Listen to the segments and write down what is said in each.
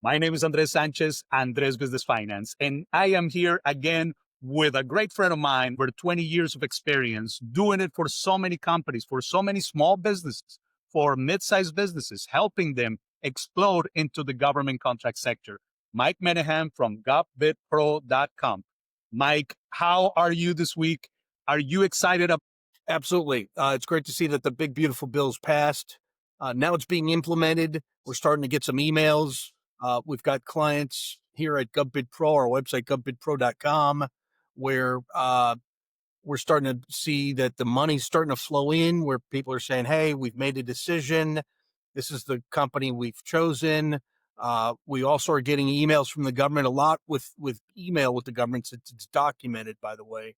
My name is Andres Sanchez, Andres Business Finance, and I am here again with a great friend of mine with 20 years of experience doing it for so many companies, for so many small businesses, for mid-sized businesses, helping them explode into the government contract sector. Mike Menahem from GOVBIDPRO.com. Mike, how are you this week? Are you excited? Absolutely. It's great to see that the big, beautiful bill's passed. Now it's being implemented. We're starting to get some emails. We've got clients here at GovBidPro, our website, govbidpro.com, where we're starting to see that the money's starting to flow in, where people are saying, hey, we've made a decision. This is the company we've chosen. We also are getting emails from the government, a lot with email with the government, since it's documented, by the way.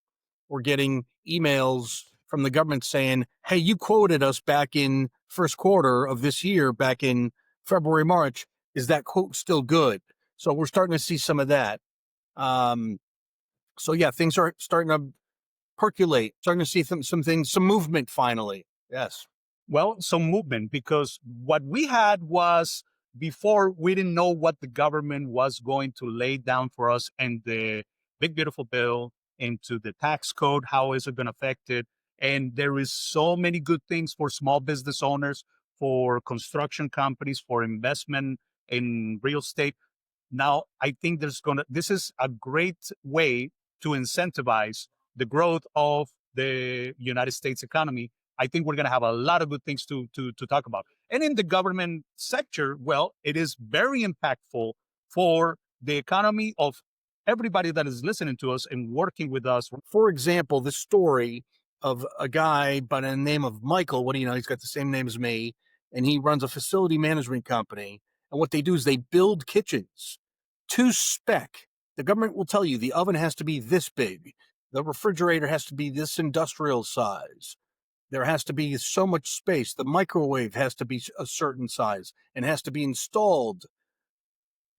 We're getting emails from the government saying, hey, you quoted us back in first quarter of this year, back in February, March. Is that quote still good? So we're starting to see some of that. So yeah, things are starting to percolate, starting to see some things, some movement finally. Yes. Well, some movement, because what we had was, before, we didn't know what the government was going to lay down for us and the big, beautiful bill into the tax code. How is it going to affect it? And there is so many good things for small business owners, for construction companies, for investment in real estate. Now, I think this is a great way to incentivize the growth of the United States economy. I think we're going to have a lot of good things to talk about. And in the government sector, well, it is very impactful for the economy of everybody that is listening to us and working with us. For example, the story of a guy by the name of Michael. What do you know? He's got the same name as me, and he runs a facility management company. And what they do is they build kitchens to spec. The government will tell you the oven has to be this big. The refrigerator has to be this industrial size. There has to be so much space. The microwave has to be a certain size and has to be installed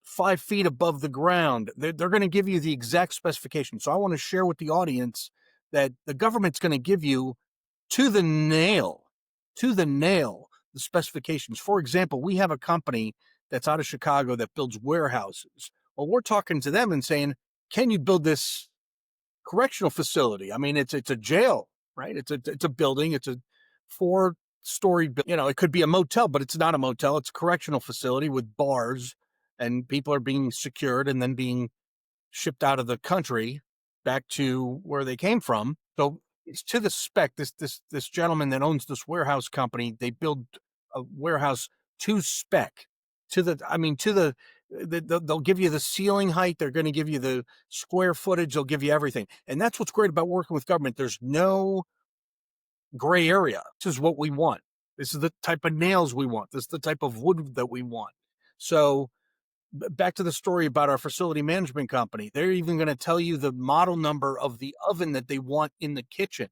5 feet above the ground. They're going to give you the exact specifications. So I want to share with the audience that the government's going to give you to the nail, the specifications. For example, we have a company that's out of Chicago that builds warehouses. Well, we're talking to them and saying, can you build this correctional facility? I mean, it's a jail, right? It's a building. It's a 4-story, it could be a motel, but it's not a motel. It's a correctional facility with bars, and people are being secured and then being shipped out of the country back to where they came from. So it's to the spec. This gentleman that owns this warehouse company, they build a warehouse to spec. They'll give you the ceiling height. They're going to give you the square footage. They'll give you everything. And that's what's great about working with government. There's no gray area. This is what we want. This is the type of nails we want. This is the type of wood that we want. So back to the story about our facility management company. They're even going to tell you the model number of the oven that they want in the kitchen.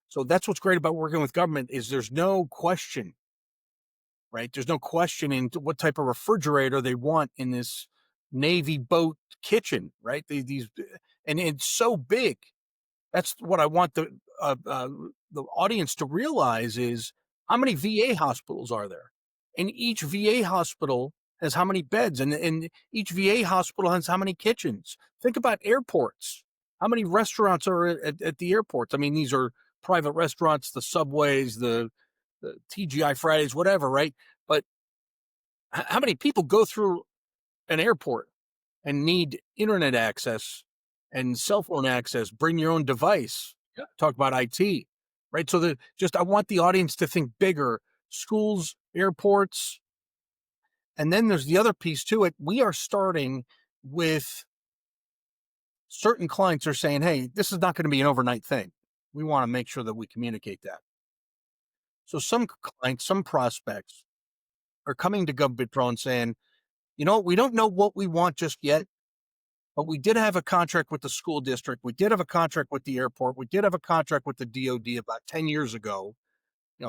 So that's what's great about working with government, is there's no question, right? There's no question in what type of refrigerator they want in this Navy boat kitchen, right? And it's so big. That's what I want the audience to realize, is how many VA hospitals are there? And each VA hospital has how many beds, and each VA hospital has how many kitchens. Think about airports. How many restaurants are at the airports? I mean, these are private restaurants, the Subways, the TGI Fridays, whatever, right? But how many people go through an airport and need internet access and cell phone access, bring your own device? Yeah. Talk about IT, right? So I want the audience to think bigger. Schools, airports. And then there's the other piece to it. We are starting with certain clients are saying, hey, this is not going to be an overnight thing. We want to make sure that we communicate that. So some clients, some prospects are coming to GovBidPro and saying, we don't know what we want just yet, but we did have a contract with the school district. We did have a contract with the airport. We did have a contract with the DOD about 10 years ago,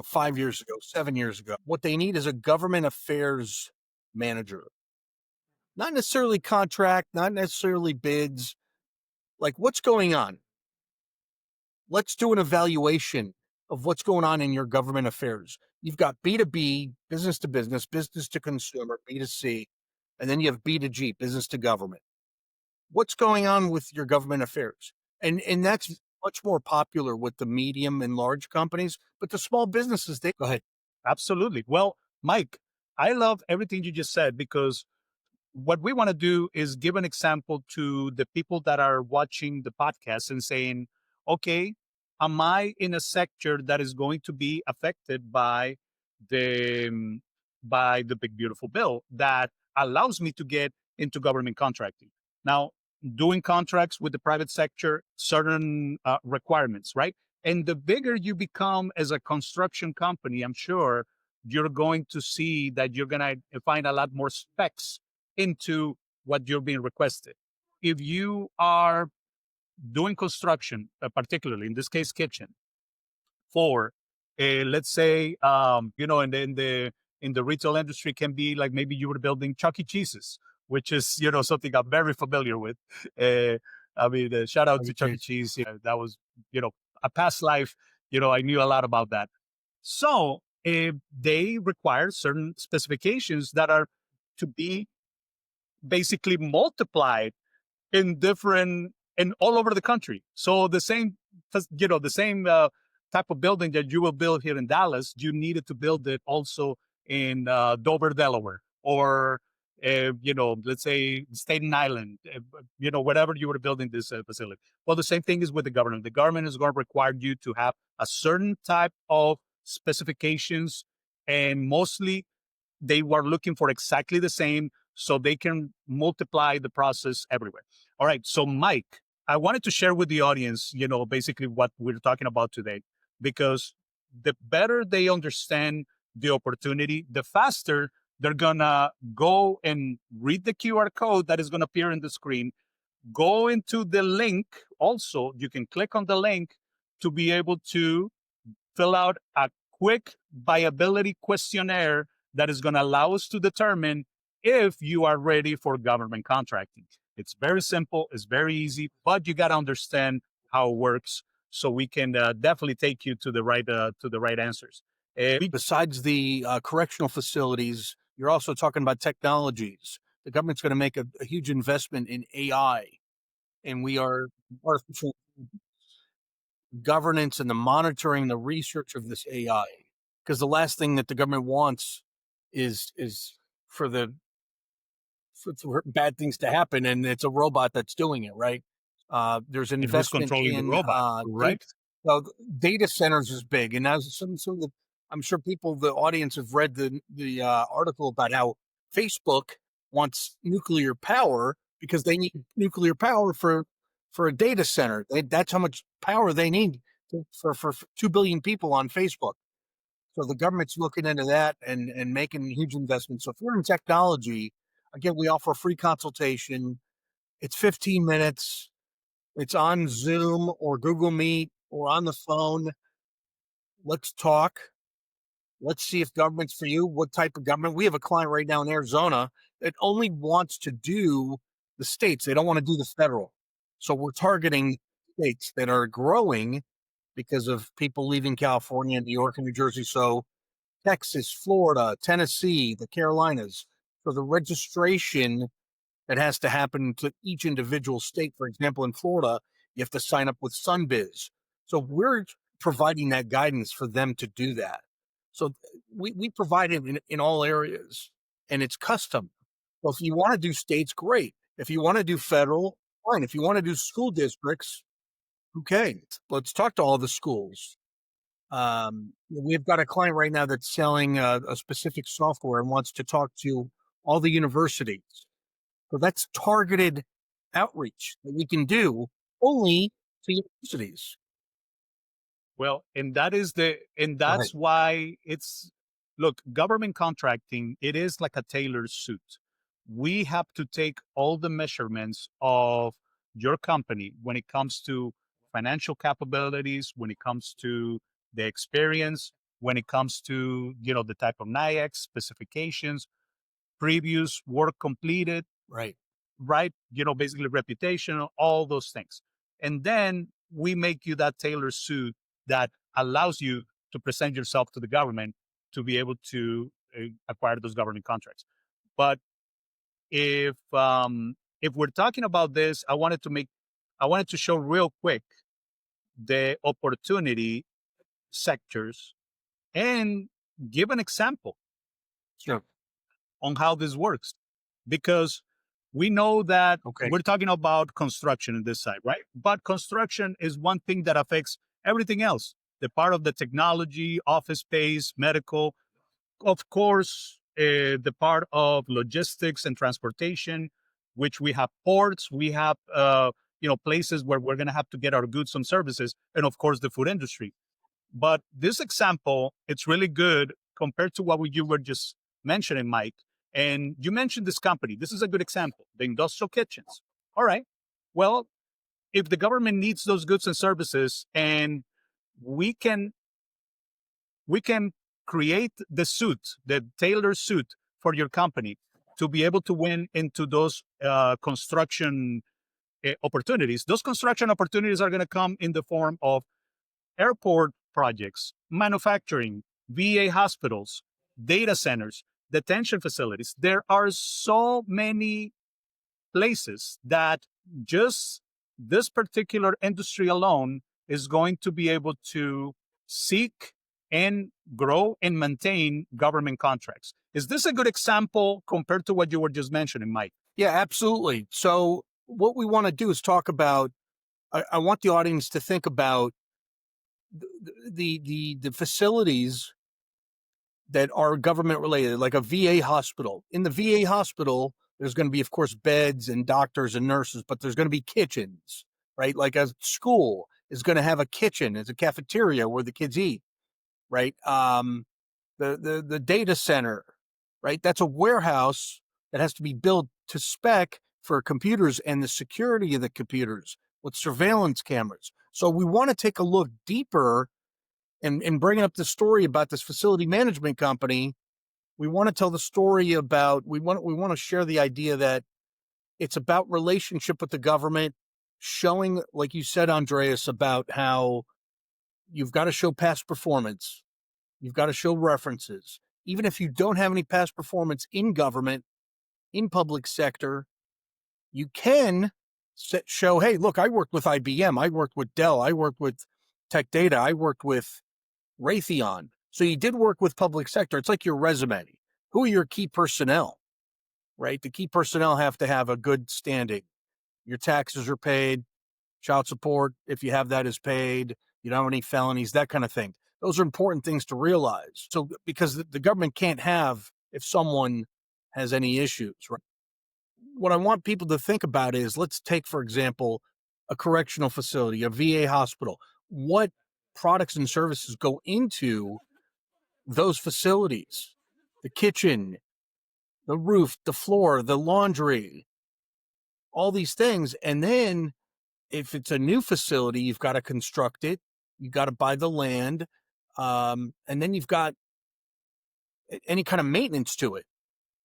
5 years ago, 7 years ago. What they need is a government affairs manager. Not necessarily contract, not necessarily bids. Like, what's going on? Let's do an evaluation of what's going on in your government affairs. You've got B2B, business to business, business to consumer, B2C, and then you have B2G, business to government. What's going on with your government affairs? And that's much more popular with the medium and large companies, but the small businesses, they go ahead. Absolutely. Well, Mike, I love everything you just said because what we want to do is give an example to the people that are watching the podcast and saying, okay, am I in a sector that is going to be affected the by the big beautiful bill that allows me to get into government contracting? Now, doing contracts with the private sector, certain requirements, right? And the bigger you become as a construction company, I'm sure you're going to see that you're going to find a lot more specs into what you're being requested. If you are doing construction, particularly in this case, kitchen, for let's say, in the retail industry can be like maybe you were building Chuck E. Cheese's, which is something I'm very familiar with. Uh, shout out to Chuck E. Cheese. That was a past life. I knew a lot about that. So they require certain specifications that are to be basically multiplied in different and all over the country. So the same type of building that you will build here in Dallas, you needed to build it also in Dover, Delaware, or let's say Staten Island, whatever you were building this facility. Well, the same thing is with the government. The government is going to require you to have a certain type of specifications, and mostly they were looking for exactly the same so they can multiply the process everywhere. All right. So, Mike, I wanted to share with the audience, basically what we're talking about today, because the better they understand the opportunity, the faster they're going to go and read the QR code that is going to appear in the screen, go into the link. Also, you can click on the link to be able to fill out a quick viability questionnaire that is going to allow us to determine if you are ready for government contracting. It's very simple, it's very easy, but you got to understand how it works so we can definitely take you to the right answers. Besides the correctional facilities, you're also talking about technologies. The government's going to make a huge investment in AI, and we are artificial governance and the monitoring, the research of this AI. Because the last thing that the government wants is for for bad things to happen, and it's a robot that's doing it, right? There's an investment controlling the robot, right? So data centers is big, and now some of the, I'm sure the audience have read the article about how Facebook wants nuclear power because they need nuclear power for a data center. That's how much power they need for 2 billion people on Facebook. So the government's looking into that and making huge investments. So if you're in technology, again, we offer a free consultation. It's 15 minutes. It's on Zoom or Google Meet or on the phone. Let's talk. Let's see if government's for you. What type of government? We have a client right now in Arizona that only wants to do the states. They don't want to do the federal. So we're targeting states that are growing because of people leaving California, New York, and New Jersey. So Texas, Florida, Tennessee, the Carolinas. So the registration that has to happen to each individual state. For example, in Florida, you have to sign up with SunBiz. So we're providing that guidance for them to do that. So we provide it in all areas, and it's custom. So if you want to do states, great. If you want to do federal, fine. If you want to do school districts, okay, let's talk to all the schools. We've got a client right now that's selling a specific software and wants to talk to all the universities. So that's targeted outreach that we can do only to universities. Well, and that's why look, government contracting, it is like a tailored suit. We have to take all the measurements of your company when it comes to financial capabilities, when it comes to the experience, when it comes to, the type of NIAX specifications, previous work completed, Right. Basically reputation, all those things. And then we make you that tailored suit that allows you to present yourself to the government to be able to acquire those government contracts. But if we're talking about this, I wanted to show real quick the opportunity sectors and give an example Sure. on how this works, because we know that Okay. we're talking about construction in this side, right? But construction is one thing that affects everything else. The part of the technology, office space, medical, of course, the part of logistics and transportation, which we have ports, we have places where we're going to have to get our goods and services, and of course the food industry. But this example, it's really good compared to what you were just mentioning, Mike. And you mentioned this company. This is a good example, the industrial kitchens. All right. Well, if the government needs those goods and services, and we can create the suit, the tailor suit for your company to be able to win into those construction opportunities. Those construction opportunities are going to come in the form of airport projects, manufacturing, VA hospitals, data centers, detention facilities. There are so many places that just this particular industry alone is going to be able to seek and grow and maintain government contracts. Is this a good example compared to what you were just mentioning, Mike? Yeah, absolutely. So what we want to do is talk about, I want the audience to think about the facilities that are government related, like a VA hospital. In the VA hospital, there's going to be, of course, beds and doctors and nurses, but there's going to be kitchens, right? Like a school is going to have a kitchen. It's a cafeteria where the kids eat, right? The data center, right? That's a warehouse that has to be built to spec for computers and the security of the computers with surveillance cameras. So we want to take a look deeper and bringing up the story about this facility management company. We want to tell the story about, we want to share the idea that it's about relationship with the government, showing, like you said, Andreas, about how you've got to show past performance. You've got to show references. Even if you don't have any past performance in government, in public sector, you can show, hey, look, I worked with IBM. I worked with Dell. I worked with Tech Data. I worked with Raytheon. So you did work with public sector. It's like your resume. Who are your key personnel, right? The key personnel have to have a good standing. Your taxes are paid. Child support, if you have that, is paid. You don't have any felonies, that kind of thing. Those are important things to realize. So because the government can't have if someone has any issues, right? What I want people to think about is, let's take, for example, a correctional facility, a VA hospital. What products and services go into those facilities? The kitchen, the roof, the floor, the laundry, all these things. And then if it's a new facility, you've got to construct it. You've got to buy the land. And then you've got any kind of maintenance to it,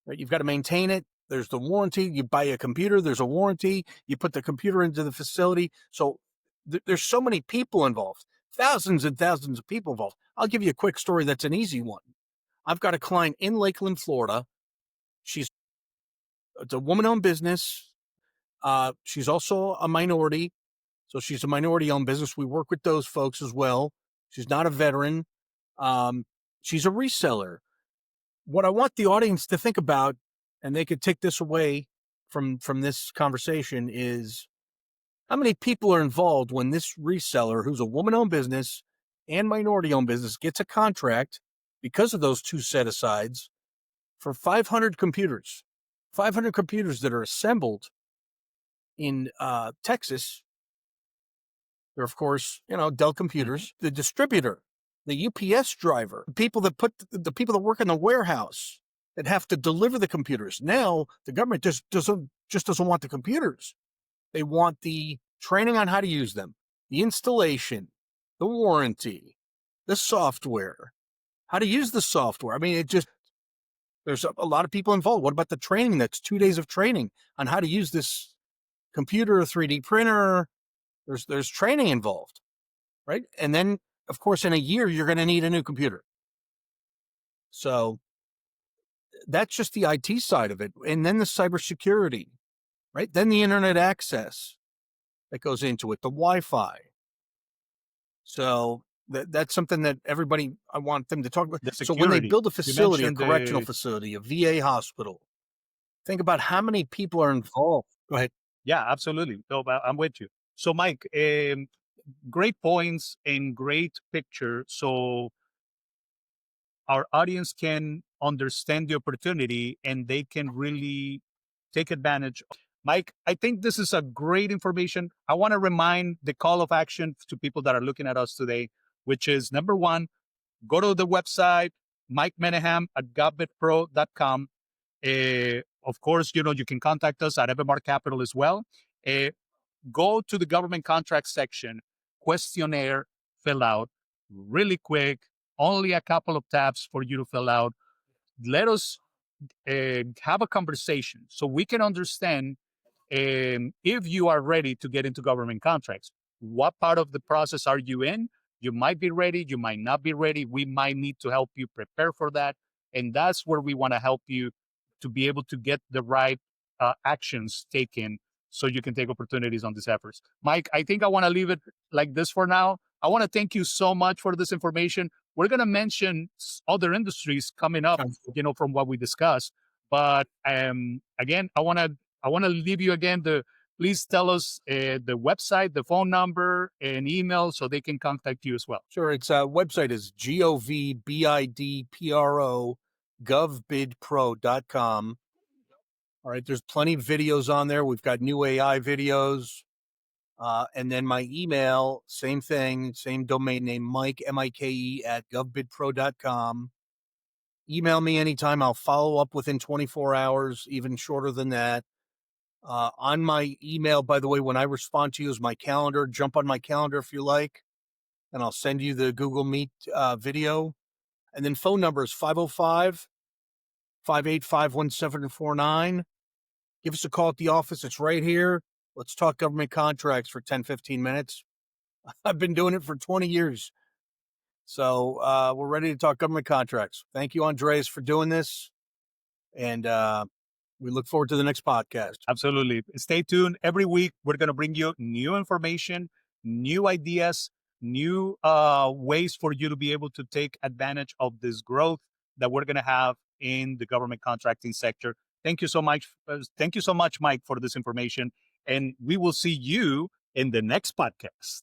right? You've got to maintain it. There's the warranty. You buy a computer, there's a warranty. You put the computer into the facility. So there's so many people involved, thousands and thousands of people involved. I'll give you a quick story that's an easy one. I've got a client in Lakeland, Florida. It's a woman-owned business. She's also a minority. So she's a minority-owned business. We work with those folks as well. She's not a veteran. She's a reseller. What I want the audience to think about, and they could take this away from this conversation, is how many people are involved when this reseller, who's a woman-owned business and minority-owned business, gets a contract because of those two set-asides for 500 computers. 500 computers that are assembled in Texas. They're, of course, Dell computers. The distributor, the UPS driver, the people that work in the warehouse that have to deliver the computers. Now the government just doesn't want the computers. They want the training on how to use them, the installation, the warranty, the software, how to use the software. I mean, there's a lot of people involved. What about the training? That's 2 days of training on how to use this computer, 3D printer. There's training involved, right? And then, of course, in a year, you're going to need a new computer. So that's just the IT side of it. And then the cybersecurity, right? Then the internet access that goes into it, the Wi-Fi. So that's something that I want them to talk about. The So when they security. build a You facility, a mentioned correctional the facility, a VA hospital, think about how many people are involved. Go ahead. yeah, absolutely. No, I'm with you. So, Mike, great points and great picture. So our audience can understand the opportunity and they can really take advantage. Mike, I think this is a great information. I want to remind the call of action to people that are looking at us today, which is number one, go to the website, Mike Menahem at govbidpro.com. Of course, you can contact us at EVEMAR Capital as well. Uh, Go to the government contract section, questionnaire, fill out really quick, only a couple of tabs for you to fill out. Let us have a conversation so we can understand if you are ready to get into government contracts. What part of the process are you in? You might be ready, you might not be ready. We might need to help you prepare for that. And that's where we want to help you to be able to get the right actions taken so you can take opportunities on these efforts. Mike, I think I want to leave it like this for now. I want to thank you so much for this information. We're going to mention other industries coming up, from what we discussed. But again, I want to leave you again. Please tell us the website, the phone number, and email so they can contact you as well. Sure. Its website is GOVBIDPRO, govbidpro.com. All right. There's plenty of videos on there. We've got new AI videos. And then my email, same thing, same domain name, Mike, MIKE at govbidpro.com. Email me anytime. I'll follow up within 24 hours, even shorter than that. On my email, by the way, when I respond to you is my calendar. Jump on my calendar if you like, and I'll send you the Google Meet video. And then phone number is 505-585-1749. Give us a call at the office. It's right here. Let's talk government contracts for 10, 15 minutes. I've been doing it for 20 years. So we're ready to talk government contracts. Thank you, Andres, for doing this. And we look forward to the next podcast. Absolutely. Stay tuned. Every week, we're going to bring you new information, new ideas, new ways for you to be able to take advantage of this growth that we're going to have in the government contracting sector. Thank you so much. Thank you so much, Mike, for this information. And we will see you in the next podcast.